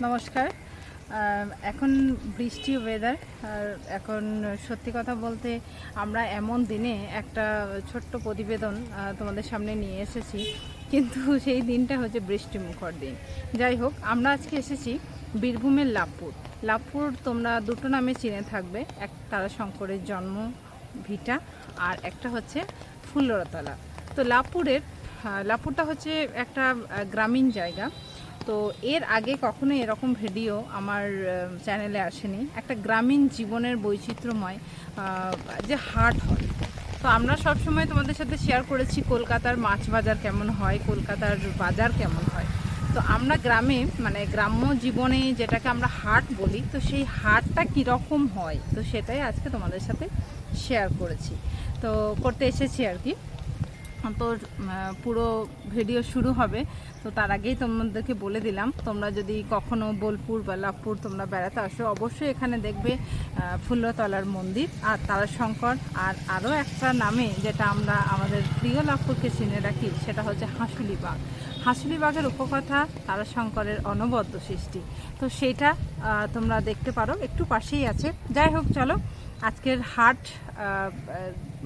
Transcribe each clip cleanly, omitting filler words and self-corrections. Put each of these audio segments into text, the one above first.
নমস্কার। এখন বৃষ্টি ওয়েদার, আর এখন সত্যি কথা বলতে আমরা এমন দিনে একটা ছোট্ট প্রতিবেদন তোমাদের সামনে নিয়ে এসেছি, কিন্তু সেই দিনটা হচ্ছে বৃষ্টিমুখর দিন। যাই হোক, আমরা আজকে এসেছি বীরভূমের লাভপুর। লাভপুর তোমরা দুটো নামে চিনে থাকবে, এক তারাশঙ্করের জন্ম ভিটা, আর একটা হচ্ছে ফুল্লরতলা। তো লাভপুরটা হচ্ছে একটা গ্রামীণ জায়গা। তো এর আগে কখনো এরকম ভিডিও আমার চ্যানেলে আসেনি। একটা গ্রামীণ জীবনের বৈচিত্র্যময় যে হাট হয়, তো আমরা সবসময় তোমাদের সাথে শেয়ার করেছি কলকাতার মাছ বাজার কেমন হয়, কলকাতার বাজার কেমন হয়। তো আমরা গ্রামে, মানে গ্রাম্য জীবনে যেটাকে আমরা হাট বলি, তো সেই হাটটা কীরকম হয়, তো সেটাই আজকে তোমাদের সাথে শেয়ার করতে এসেছি আর কি। তো পুরো ভিডিও শুরু হবে, তো তার আগেই তোমাদেরকে বলে দিলাম, তোমরা যদি কখনো বোলপুর বা লাভপুর তোমরা বেড়াতে আসো, অবশ্যই এখানে দেখবে ফুল্লতলার মন্দির আর তারাশঙ্কর, আর আরও একটা নামে যেটা আমরা আমাদের প্রিয় লাভপুরকে চিনে রাখি, সেটা হচ্ছে হাঁসুলিবাগ। হাঁসুলিবাগের উপকথা তারাশঙ্করের অনবদ্য সৃষ্টি, তো সেইটা তোমরা দেখতে পারো, একটু পাশেই আছে। যাই হোক, চলো আজকের হাট,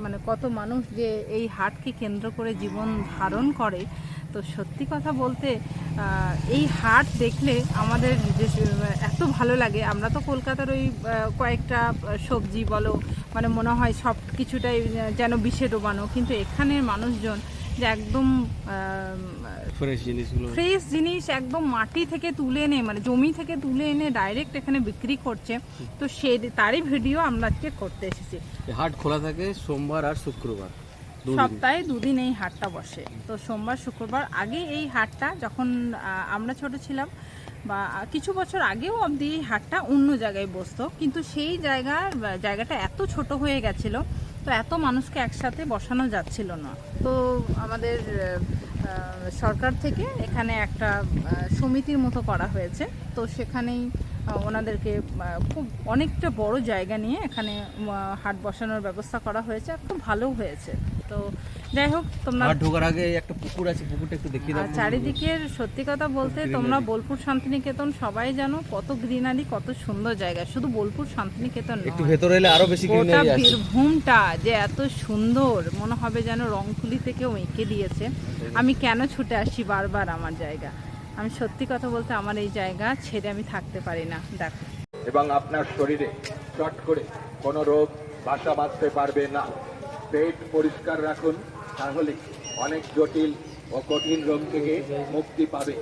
মানে কত মানুষ যে এই হাটকে কেন্দ্র করে জীবন ধারণ করে। তো সত্যি কথা বলতে এই হাট দেখলে আমাদের যে এত ভালো লাগে। আমরা তো কলকাতার ওই কয়েকটা সবজি বলো, মানে মনে হয় সব কিছুটাই যেন বিষে ডোবানো, কিন্তু এখানের মানুষজন যে একদম ফ্রেশ জিনিস একদম মাটি থেকে তুলে এনে, মানে জমি থেকে তুলে এনে ডাইরেক্ট এখানে বিক্রি করছে। তো তারই ভিডিও আমরা আজকে করতে এসেছি। হাট খোলা থাকে সোমবার আর শুক্রবার, সপ্তাহে দুদিন এই হাটটা বসে। তো সোমবার শুক্রবার, আগে এই হাটটা যখন আমরা ছোট ছিলাম বা কিছু বছর আগেও অবধি এই হাটটা অন্য জায়গায় বসতো, কিন্তু সেই জায়গাটা এত ছোট হয়ে গেছিলো, তো এত মানুষকে একসাথে বসানো যাচ্ছিল না। তো আমাদের সরকার থেকে এখানে একটা সমিতির মতো করা হয়েছে। তো সেখানেই ওনাদেরকে খুব অনেকটা বড় জায়গা নিয়ে এখানে হাট বসানোর ব্যবস্থা করা হয়েছে, খুব ভালো হয়েছে। তো যাই হোক, তোমরা ঢোকার আগে একটা পুকুর আছে, পুকুরটা একটু দেখিয়ে দাও। চারিদিকের সত্যি কথা বলতে তোমরা বোলপুর শান্তিনিকেতন সবাই জানো কত গ্রিনারি, কত সুন্দর জায়গা। শুধু বোলপুর শান্তিনিকেতন নয়, একটু ভেতরে এলে আরো বেশি গ্রিনারি আছে। বীরভূমটা যে এত সুন্দর, মনে হবে যেন রংতুলি থেকেও এঁকে দিয়েছে। আমি কেন ছুটে আসি বারবার আমার জায়গা, আমি সত্যি কথা বলতে আমার এই জায়গা ছেড়ে আমি থাকতে পারি না। দেখো, এবং আপনার শরীরে চট করে কোনো রোগ বাসা বাঁধতে পারবে না। পেট পরিষ্কার রাখুন, তাহলে অনেক জটিল ও কঠিন রোগ থেকে মুক্তি পাবে।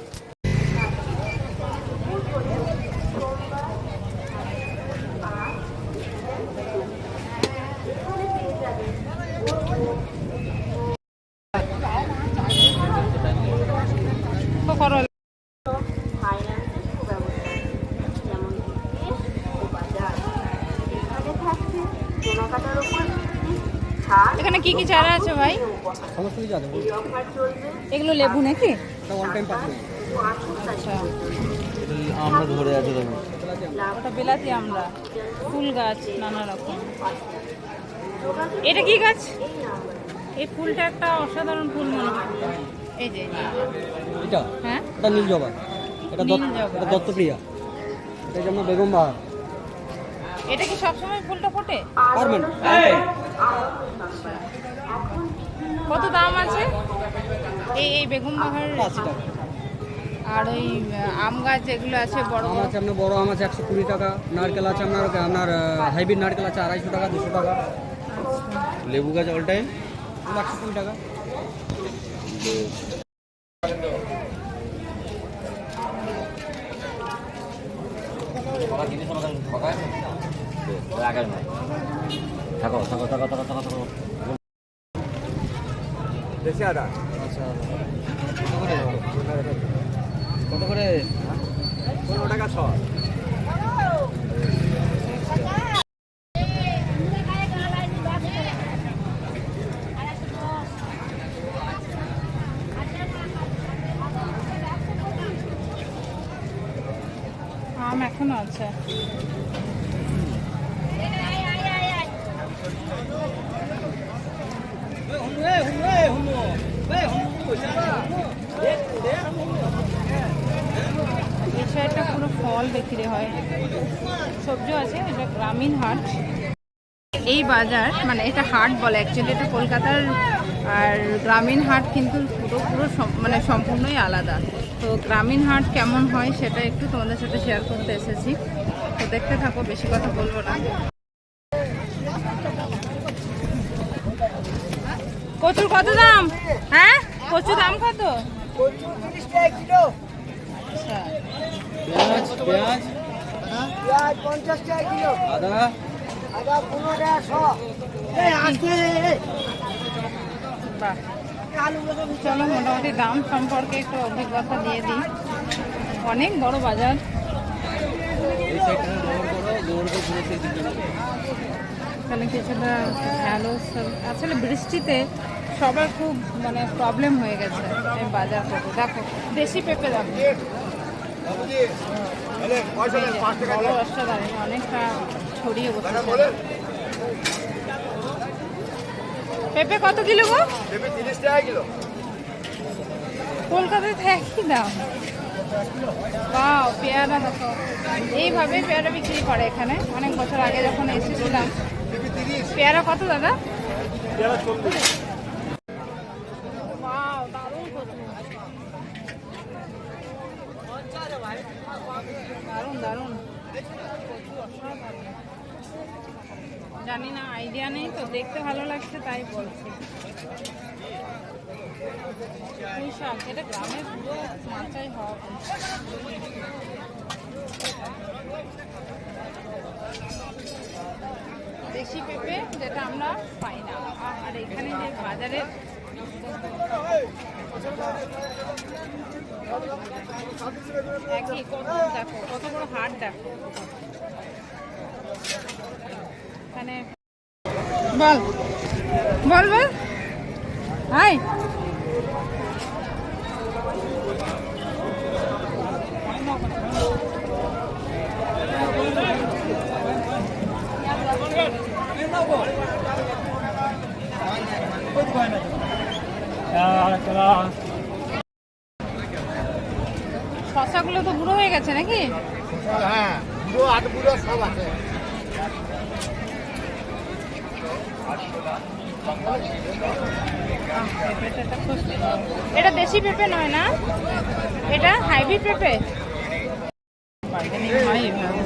এখানে কি কি চারা আছে ভাই? সমস্ত কিছু আছে। এগুলো লেবু নাকি? ওয়ান টাইম পাবো। আচ্ছা, আমরা ধরে আছে, ওটা বিলাতি আমরা, ফুল গাছ নানা রকম। এটা কি গাছ? এই ফুলটা একটা অসাধারণ ফুল মনে হয়। এই যে এটা, হ্যাঁ, এটা নীল জবা, এটা দত্তপ্রিয়া, এটা যেমন বেগম বাহার। এটা কি সবসময় ফুলটা ফোটে? পার্মানেন্ট। কত দাম আছে এই বেগম বাহার? 80 টাকা। আর ওই আম গাছ যেগুলো আছে বড় আম আছে, আপনার বড় আম আছে 120 টাকা। নারকেল আছে আপনার হাইব্রিড নারকেল আছে 250 টাকা, 200 টাকা। লেবু গাছ অল টাইম 120 টাকা। দেশি আদা আচ্ছা, কত করে? 15 টাকা শ। আম এখনো আছে। এই সাইডটা পুরো ফল বিক্রি হয়, সবজিও আছে। এটা গ্রামীণ হাট। এই বাজার মানে এটা হাট বলে অ্যাকচুয়ালি, এটা কলকাতার আর গ্রামীণ হাট কিন্তু পুরো মানে সম্পূর্ণই আলাদা। তো গ্রামীণ হাট কেমন হয় সেটা একটু তোমাদের সাথে শেয়ার করতে এসেছি, তো দেখতে থাকো, বেশি কথা বলবো না। কচুর কত দাম? হ্যাঁ, কচুর দাম কত? আচ্ছা, পেঁয়াজ পেঁয়াজ পেঁয়াজ 50 টাকা কিলো, আদা আদা 15 টাকা শ। বাহ। চলো মোটামুটি দাম সম্পর্কে একটু অভিজ্ঞতা দিয়ে দিই। অনেক বড় বাজার। এই সাইডটা গোবর করো, গোবর করে ঘুরে সেই দিকে যাবে। এখানে কিছুটা আলো আসলে বৃষ্টিতে সবার খুব মানে প্রবলেম হয়ে গেছে এই বাজার করতে। দেখো দেশি পেঁপে, দেখো বড় রাস্তা দাঁড়িয়ে অনেকটা ছড়িয়ে বসেছে। পেঁপে কত কিলো গো? 30 টাকা কিলো। কলকাতায় তো একই দাম। বাও, পেয়ারা দেখো, এইভাবে পেয়ারা বিক্রি করে এখানে। অনেক বছর আগে যখন এসেছিলাম। পেয়ারা কত দাদা? বাও, দারুণ কচু। দারুণ দারুণ জানি না, আইডিয়া নেই তো, দেখতে ভালো লাগছে তাই বলছি। পুঁই শাক, এটা গ্রামের পুরো মাচাই হওয়া। দেশি পেঁপে যেটা আমরা পাই না, আর এখানে যে বাজারে একই কত, দেখো কত বড় হাট, দেখো এখানে। বল বল বল, হাই। শশাগুলো তো বুড়ো হয়ে গেছে নাকি? হ্যাঁ, বুড়ো আট বুড়ো সব আছে। এটা দেশি পেঁপে নয় না, এটা হাইব্রিড পেঁপে। বার্গেনিং হয় এভাবে,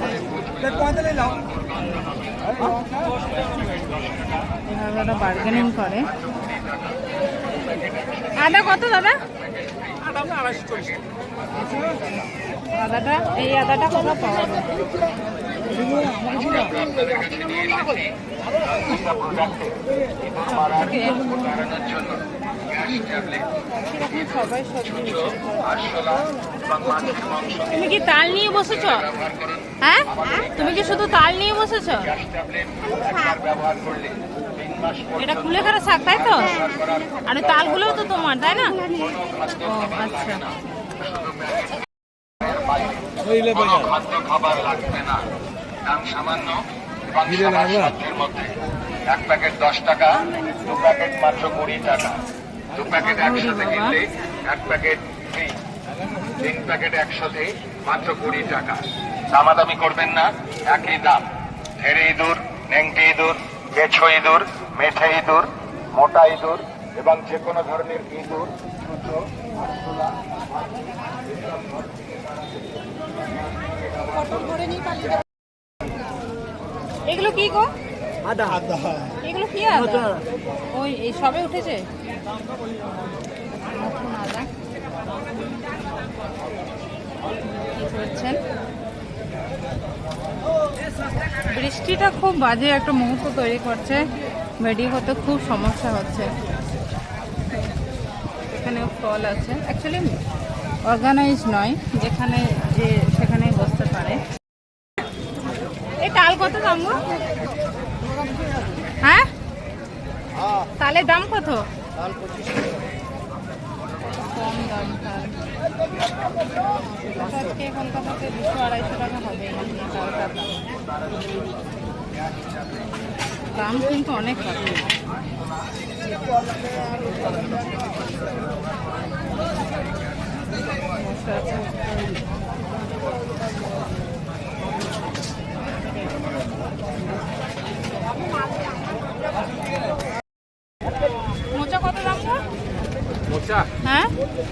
ওরা বার্গেনিং করে। আদা কত দাদা? আদাটা, এই আদাটা কোথাও পাওয়া যায়? সবাই সবজি। তুমি কি তাল নিয়ে বসেছ? হ্যাঁ, তুমি কি শুধু তাল নিয়ে বসেছ? এটা কুলেখাড়া শাক তাই তো? আর তালগুলোও তো তোমার তাই না? ও আচ্ছা। খাবার লাগবে না, দাম সামান্য এবং সাধ্যের মধ্যে। এক প্যাকেট 10 টাকা, 2 প্যাকেট মাত্র 20 টাকা, 2 প্যাকেট একসাথে কিনলে 1 প্যাকেট ফ্রি, 3 প্যাকেট একসাথে মাত্র 20 টাকা। দামাদামি করবেন না, একই দাম। ধেড়ে ইঁদুর, নেংটি ইঁদুর, কেঁচো ইঁদুর, মেঠে ইঁদুর, মোটা ইঁদুর এবং যে কোনো ধরনের ইঁদুর, ছুঁচো, আরশোলা, এগুলো কি গো? আদা আদা এগুলো কি আদা? ওই এই সবে উঠেছে নতুন আদা। কি করছেন? বৃষ্টিটা খুব বাজে একটা মুহূর্ত তৈরি করছে, ভিডিও করতে খুব সমস্যা হচ্ছে। এখানেও ফল আছে, অ্যাকচুয়ালি অর্গানাইজ নয়, যেখানে যে সেখানেই বসতে পারে। এই তাল কত দাম গো? হ্যাঁ, তালের দাম কত? কম দাম তাল। আজকে কলকাতাতে 200-250 টাকা হবে তালটার দাম, কিন্তু অনেক কম। বসে আছে।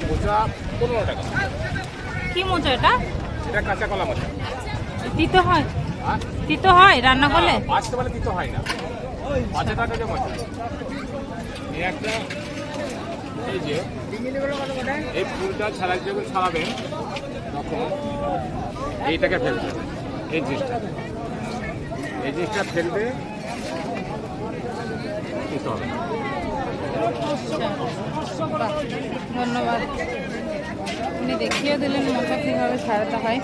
মোচা 15 টাকা। কি মোচা এটা? এটা কাঁচা কলা মোচা। তিতো হয়? হ্যাঁ? তিতো হয় রান্না করলে? আসতে বলে দিতে হয় না। 5 টাকা যে মোচা। এই একটা এই যে এই ফুলটা ছাড়া যখন ছাড়াবেন তখন এইটাকে ফেলতে হবে। এই জিনিসটা ফেলবে দিতে হবে। বাহ, ধন্যবাদ। উনি দেখিয়ে দিলেন মোচা কীভাবে ছাড়াতে হয়।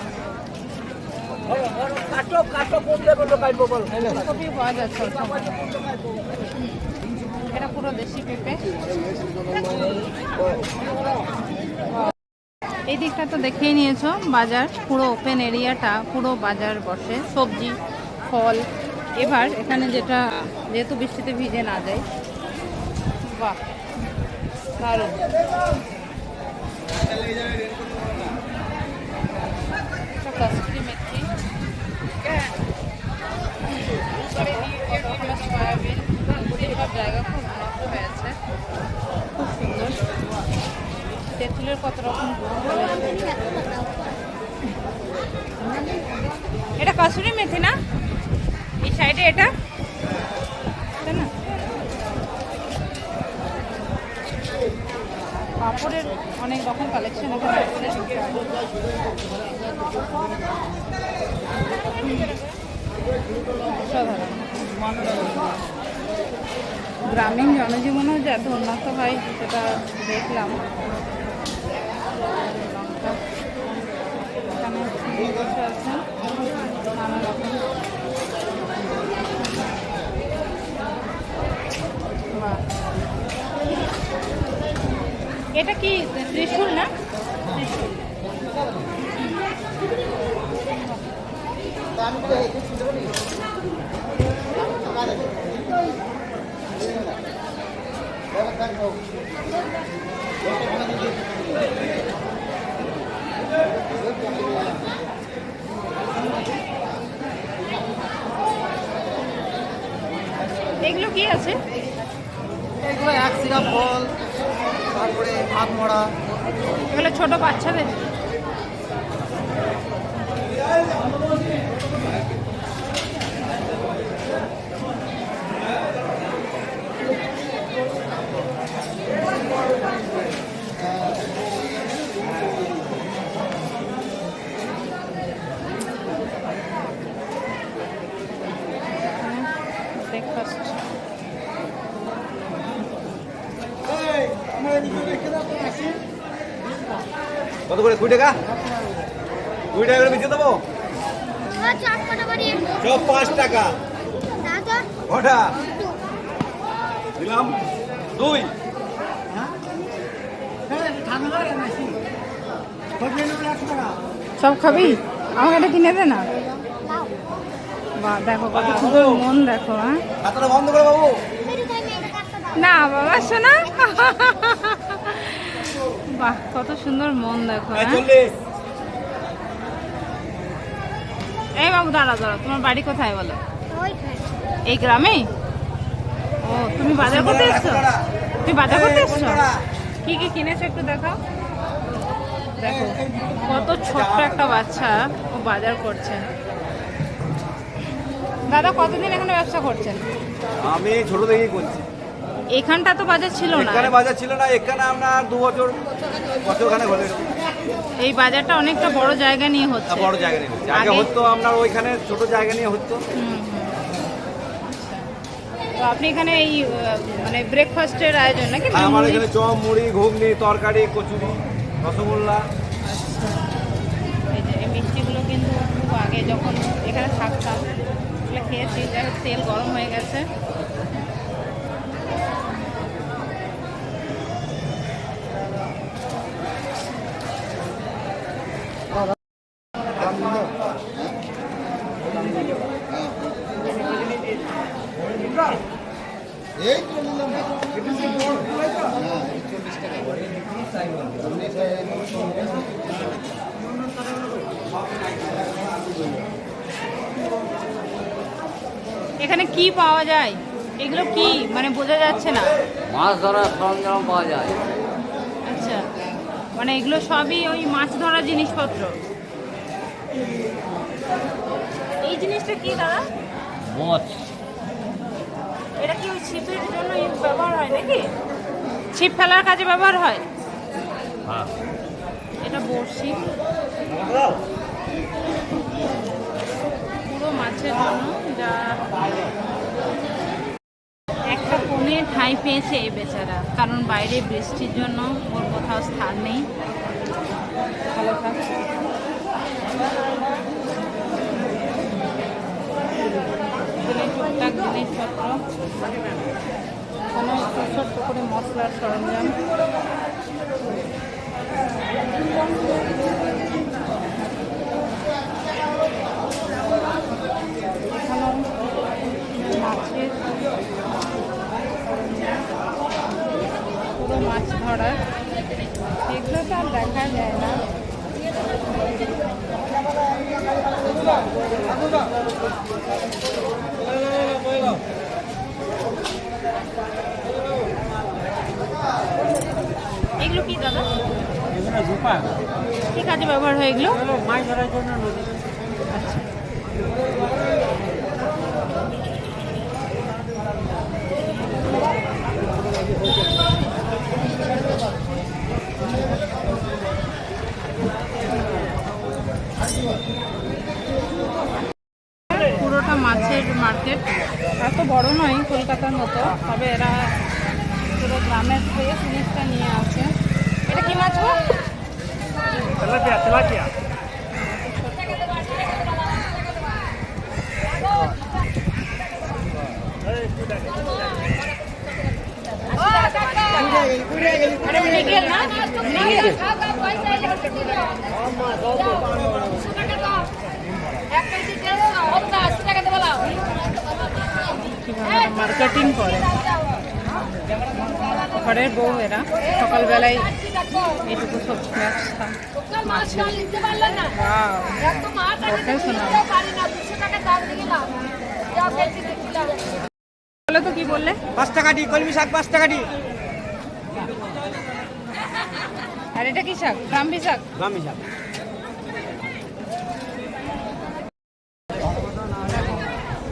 ফুলকপি পাওয়া যাচ্ছে অল্প। এটা পুরো দেশি পেঁপে। এই দিকটা তো দেখেই নিয়েছো, বাজার পুরো ওপেন এরিয়াটা, পুরো বাজার বসে সবজি ফল। এবার এখানে যেহেতু বৃষ্টিতে ভিজে না যায়, বাহ দারুণ। কসুরি মেথি, সয়াবিন, সব জায়গা খুব উন্নত হয়েছে, খুব সুন্দর। তেঁতুলের কত রকম এটা কসুরি মেথি না? এই সাইডে এটা তাই না? পাপড়ের অনেক রকম কালেকশন এখানে আছে। অসাধারণ। গ্রামীণ জনজীবনও যে এত উন্নত হয় সেটা দেখলাম। লঙ্কা এখানে বসে আছেন নানা রকম। বাহ, এটা কি ত্রিশূল না? ত্রিশূল। এগুলো কি আছে? এগুলো এক সিরা ফল, তারপরে ভাত মরা। এগুলো ছোট বাচ্চাদের। ব্রেকফাস্ট। কত করে? 20 টাকা? 20 টাকা করে বেঁচে দেবো? সব 5 টাকা। কটা দিলাম? 2। সব খাবি? আমাকে এটা কিনে দে না। বাহ, দেখো কত সুন্দর মন, দেখো। হ্যাঁ, খাতাটা বন্ধ করে বাবু। না বাবা শোনা। বাহ, কত সুন্দর মন, দেখো। হ্যাঁ? 40। এই বাবু দাঁড়া দাঁড়া, তোমার বাড়ি কোথায় বলো? এই গ্রামে? ও, তুমি বাজার করতে এসছো? তুমি বাজার করতে এসছো? কি কি কিনেছো একটু দেখাও। দেখো কত ছোট্ট একটা বাচ্চা, ও বাজার করছে। দাদা কতদিন এখানে ব্যবসা করছেন? আমি ছোট থেকেই করছি। এখানটা তো বাজার ছিল না। এখানে বাজার ছিল না, এখানে আপনার 2 বছরখানে হলো। এই বাজারটা অনেকটা বড় জায়গা নিয়ে হচ্ছে। বড় জায়গা নিয়ে হচ্ছে। আগে হতো আপনার ওইখানে ছোট জায়গা নিয়ে হতো। তো আপনি এখানে এই মানে ব্রেকফাস্টের আয়োজন নাকি? আমার এখানে চপ, মুড়ি, ঘুগনি, তরকারি, কচুরি, রসগোল্লা। এই যে এই মিষ্টিগুলো কিন্তু খুব আগে যখন এখানে থাকতাম এগুলো খেয়েছি। যাই হোক, তেল গরম হয়ে গেছে। এই তো নিলাম না। হ্যাঁ, 40 টাকা। এখানে কি পাওয়া যায়? এগুলো কি মানে বোঝা যাচ্ছে না। মাছ ধরার সরঞ্জাম পাওয়া যায়। আচ্ছা, মানে এগুলো সবই ওই মাছ ধরা জিনিসপত্র। এই জিনিসটা কি দাদা? মাছ। এটা কি ওই ছিপের জন্য ব্যবহার হয় নাকি? ছিপ ফেলার কাজে ব্যবহার হয়? হ্যাঁ। এটা বড়শি, পুরো মাছের জন্য। যা একটা কোণে ঠাঁই পেয়েছে এই বেচারা, কারণ বাইরে বৃষ্টির জন্য ওর কোথাও স্থান নেই। ভালো থাক। টুকটাক জিনিসপত্র, কোনো ছোট্ট করে মশলার সরঞ্জাম। এখানেও মাছের, পুরো মাছ ধরার। এগুলো তো আর দেখা যায় না। এগুলো কি দাদা? কি কাজে ব্যবহার হয় এগুলো? মাছ ধরার জন্য নদী। আচ্ছা। পুরোটা মাছের মার্কেট। এত বড় নয় কলকাতার মতো, তবে এরা পুরো গ্রামের থেকে জিনিসটা নিয়ে আসে। এটা কি মাছ গো? Tilapia, tilapia. এটা মৃগেল না? মৃগেল। কিভাবে মার্কেটিং করে ঘরের বউ এরা। সকালবেলায় এইটুকু সবজি ব্যবসা। বলো তো কি বললে? 5 টাকা দি, কলমি শাক 5 টাকা দি। আর এটা কি শাক? ব্রাহ্মী শাক। ব্রাহ্মী শাক।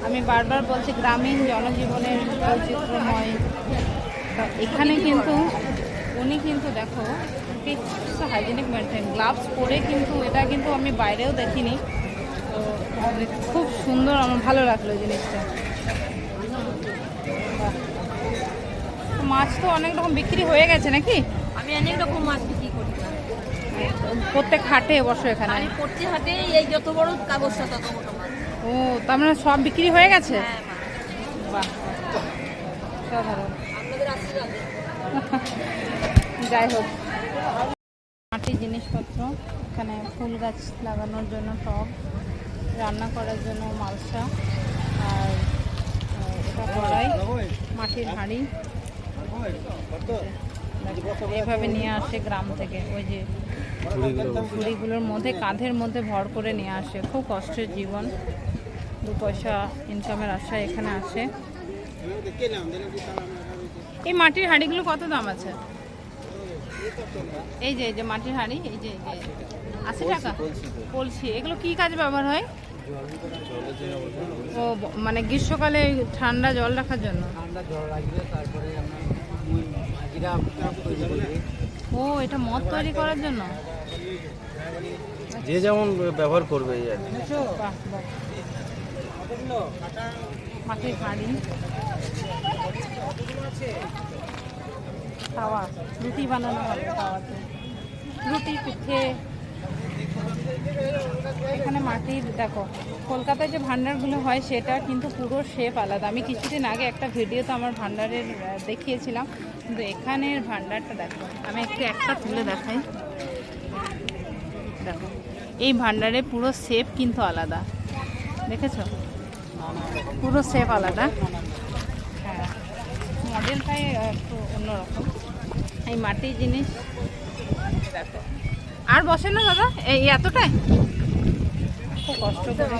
আমি বারবার বলছি গ্রামীণ জনজীবনের বৈচিত্র্যময়। এখানে কিন্তু উনি কিন্তু দেখো হাইজেনিক মেনটেন, গ্লাভস পরে, কিন্তু এটা কিন্তু আমি বাইরেও দেখিনি। তো খুব সুন্দর, আমার ভালো লাগলো জিনিসটা। মাছ তো অনেক রকম বিক্রি হয়ে গেছে নাকি? আমি অনেক রকম মাছ বিক্রি করি। প্রত্যেক হাটে বসো এখানে? আমি প্রতি হাটে এই যত বড় কাগজটা তত বড় মাছ। ও, তার মানে সব বিক্রি হয়ে গেছে? হ্যাঁ, বাহ, সাধারণ। আপনাদের আশীর্বাদে। যাই হোক, মাটির জিনিসপত্র, এখানে ফুল গাছ লাগানোর জন্য টব, রান্না করার জন্য মালসা, আর এটা কড়াই, মাটির হাঁড়ি। এইভাবে নিয়ে আসে গ্রাম থেকে, ওই যে ঝুড়িগুলোর মধ্যে, কাঁধের মধ্যে ভর করে নিয়ে আসে। খুব কষ্টের জীবন, 2 পয়সা ইনকামের আশায় এখানে আসে। এই মাটির হাঁড়িগুলো কত দাম আছে? এই যে মাটির হাঁড়ি, এই যে 80 টাকা কলসি। এগুলো কি কাজে ব্যবহার হয়? ও, মানে গ্রীষ্মকালে ঠান্ডা জল রাখার জন্য। ও, এটা মদ তৈরি করার জন্য। যে যেমন ব্যবহার করবে। বাহ, বাহ। মাটির হাঁড়ি, তাওয়া, রুটি বানানো হবে তাওয়াতে, রুটি, পিঠে। এখানে মাটির, দেখো কলকাতায় যে ভান্ডারগুলো হয় সেটা কিন্তু পুরো শেপ আলাদা। আমি কিছুদিন আগে একটা ভিডিওতে আমার ভান্ডারের দেখিয়েছিলাম, কিন্তু এখানের ভান্ডারটা দেখো। আমি একটা তুলে দেখাই। দেখো, এই ভান্ডারে পুরো শেপ কিন্তু আলাদা, দেখেছো? পুরো শেপ আলাদা। হ্যাঁ, মডেলটাই একটু অন্যরকম। এই মাটির জিনিস দেখো। আর বসে না দাদা এই এতটাই? খুব কষ্ট করে,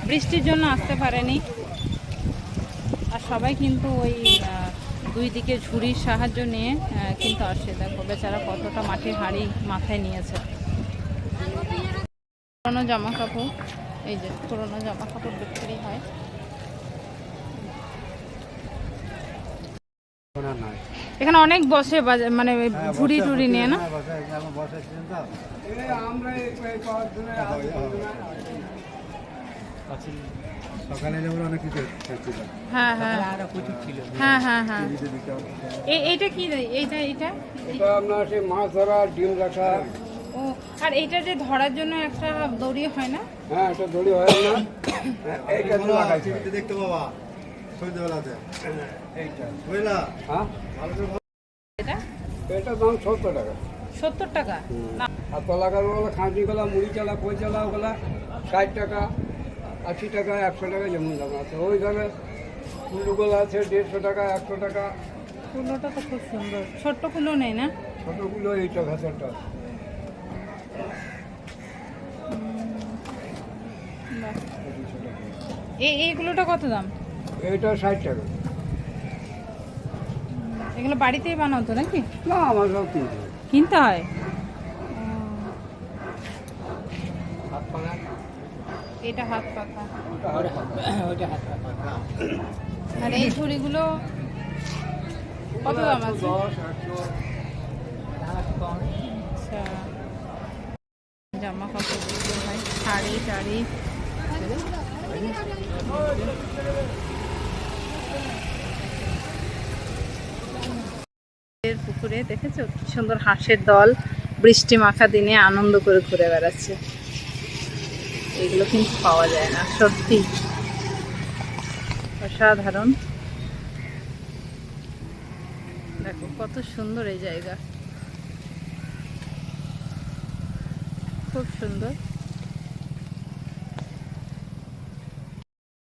বৃষ্টির জন্য আসতে পারেনি। আর সবাই কিন্তু ওই দুই দিকে ঝুড়ির সাহায্য নিয়ে কিন্তু আসে। দেখো বেচারা কতটা মাটির হাঁড়ি মাথায় নিয়েছে। পুরোনো জামা কাপড়, এই যে পুরোনো জামা কাপড় বিক্রি হয়। এখানে অনেক বসে মানে ঝুড়ি টুড়ি নিয়ে না? সকালে যেমন অনেক কিছু হ্যাঁ হ্যাঁ হ্যাঁ হ্যাঁ হ্যাঁ। এইটা কি এইটা এইটা আপনার সেই মাছ ধরা, ডিম রাখা। ও, আর এইটা যে ধরার জন্য একটা দড়ি হয় না? হ্যাঁ, একটা দড়ি হয় না, এইটা দিয়ে লাগাইছে দেখতে বাবা সন্ধ্যেবেলাতে এইটা বুঝলা। হ্যাঁ, এটা এটা দাম 70 টাকা। 70 টাকা? না, আর তলাকারগুলো খাঁটি গলা, মুড়ি চালা, কই চালা, ওগুলা 60 টাকা, 80 টাকা, 100 টাকা যেমন দাম আছে। ওইখানে কুলোগুলো আছে 150 টাকা, 100 টাকা। কুলোটা তো খুব সুন্দর। ছোট্ট কুলো নেই না? ছোটোগুলো এইটা ঘাসেরটা। বাহ। এইগুলোটা কত দাম? এইটা 60 টাকা। এগুলো বাড়িতেই বানাও তো নাকি? না, আমার সব কিনতে কিনতে হয়? এটা হাত পাখা। আর এই ঝুড়িগুলো কত দাম আছে? 10, 100। আচ্ছা, জামা কাপড় বিক্রি হয়, শাড়ি টাড়ি। পুকুরে দেখেছো কি সুন্দর হাঁসের দল বৃষ্টি মাখা দিনে আনন্দ করে ঘুরে বেড়াচ্ছে। এগুলো কিন্তু পাওয়া যায় না, সত্যি অসাধারণ। দেখো কত সুন্দর এই জায়গা, খুব সুন্দর।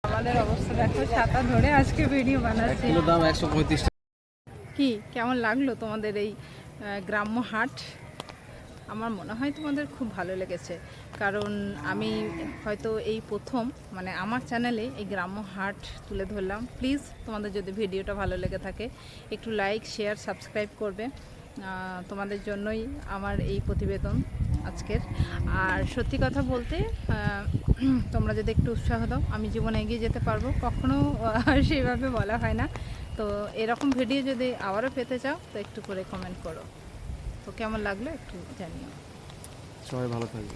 আমাদের অবস্থা দেখো, ছাতা ধরে আজকে ভিডিও বানাচ্ছি। দাম 135 টাকা। কি কেমন লাগলো তোমাদের এই গ্রাম্য হাট? আমার মনে হয় তোমাদের খুব ভালো লেগেছে, কারণ আমি হয়তো এই প্রথম মানে আমার চ্যানেলে এই গ্রাম্য হাট তুলে ধরলাম। প্লিজ তোমাদের যদি ভিডিওটা ভালো লেগে থাকে একটু লাইক, শেয়ার, সাবস্ক্রাইব করবে। তোমাদের জন্যই আমার এই প্রতিবেদন আজকের। আর সত্যি কথা বলতে তোমরা যদি একটু উৎসাহ দাও আমি জীবনে এগিয়ে যেতে পারবো। কখনো সেইভাবে বলা হয় না। তো এরকম ভিডিও যদি আবারও পেতে চাও তো একটু করে কমেন্ট করো। তো কেমন লাগলো একটু জানিও। সবাই ভালো থাকবে।